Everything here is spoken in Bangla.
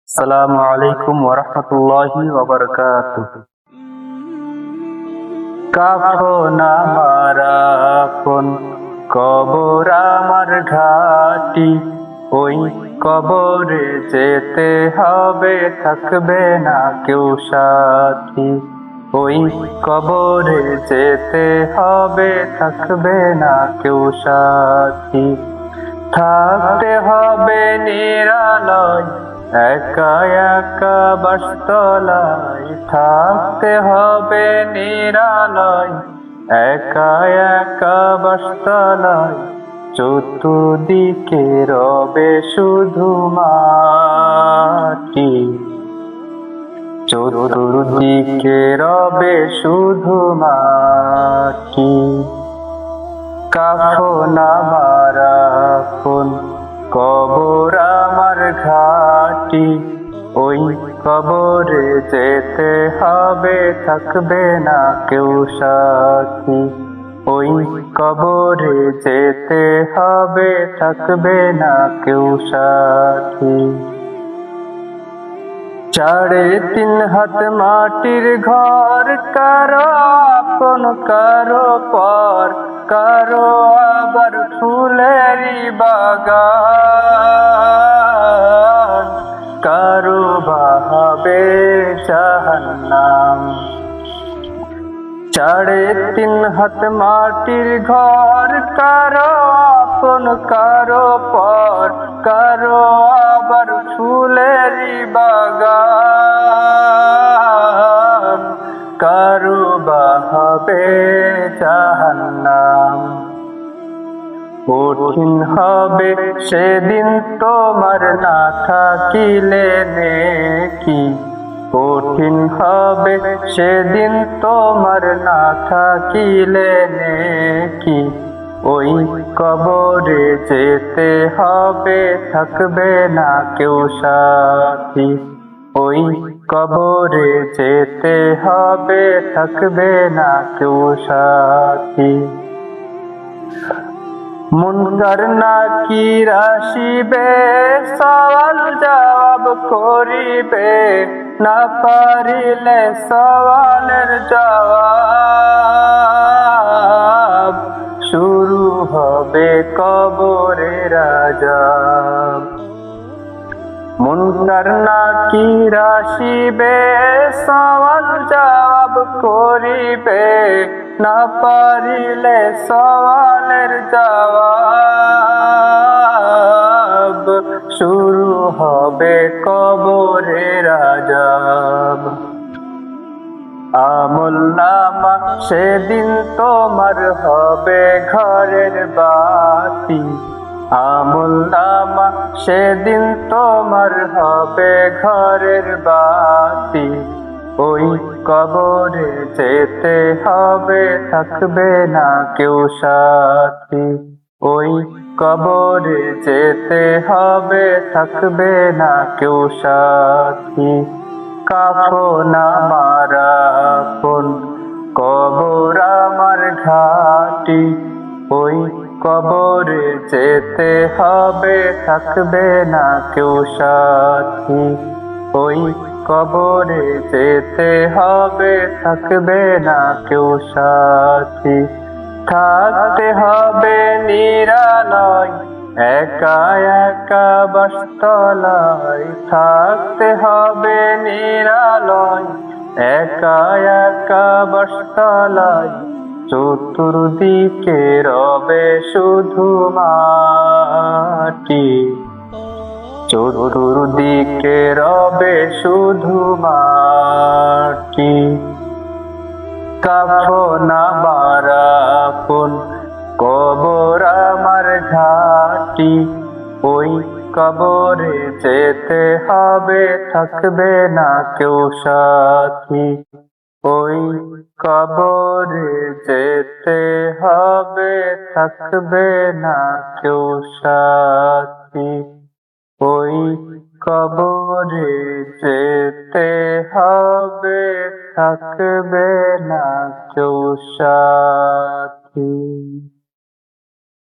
আসসালামু আলাইকুম ওয়া রাহমাতুল্লাহি ওয়া বারাকাতুহু। কাফন আমার আপন, কবর আমার ঘাটি, ওই কবরে যেতে হবে, থাকবে না কেউ সাথী। ওই কবরে যেতে হবে, থাকবে না কেউ সাথী। থাকতে হবে নিরালয়, একা একা বাসতলায়। থাকতে হবে নিরালয়, একা একা বাসতলায়। চতুর্দিকে রবে শুধু মাটি, চতুর্দিকে রবে শুধু মাটি। কাফন আমার আপন, কবর আমার ঘাটি, ওই কবরে যেতে হবে, থাকবে না কেউ সাথী। ওই কবরে যেতে হবে, থাকবে না কেউ সাথী। 3.5 হাত মাটির ঘর, কারো আপন কারো পর, কারো আবার ফুলেরই বাগান, কারো বাহাবে জাহান্নাম। 3.5 হাত মাটির ঘর, কারো আপন কারো পর, কারো আবার ফুলেরই বাগান, কারো বাহাবে জাহান্নাম। কঠিন হবে সেদিন তোমার না থাকিলে নেকি, কঠিন হবে সেদিন তোমার না থাকিলে নেকি। ওই কবরে যেতে হবে, থাকবে না কেউ সাথী। ওই কবরে যেতে হবে, থাকবে না কেউ সাথী। মুনকার নাকির আসিবে, সওয়াল জবাব করিবে, না পারিলে সওয়ালের জবাব। শুরু হবে কবরের আযাব। মুনকার নাকির আসিবে, সওয়াল জবাব করিবে, না পারিলে সওয়ালের জবাব। শুরু হবে কবরের আযাব। আমলনামা সেদিন তোমার হবে ঘরের বাতি, আমলনামা সেদিন তোমার হবে ঘরের বাতি। ওই কবরে যেতে হবে, থাকবে না কেউ সাথী। ওই কবরে যেতে হবে, থাকবে না কেউ সাথী। কাফন আমার আপন, কবর আমার ঘাটি, ওই কবরে যেতে হবে, থাকবে না কেউ সাথী। ওই কবরে যেতে হবে, থাকবে না কেউ সাথী। থাকতে হবে নিরালয়, একা একা বাসতলায়। থাকতে হবে নিরালয়, একা একা বাসতলায়। চতুর্দিকে রবে শুধু মাটি, চতুর্দিকে রবে শুধু মাটি। কাফন আমার আপন, কবর আমার ঘাটি, ওই কবরে যেতে হবে, থাকবে না কেউ সাথী। ওই কবরে যেতে হবে, থাকবে না কেউ সাথী। ওই কবরে যেতে হবে, থাকবে না কেউ সাথী।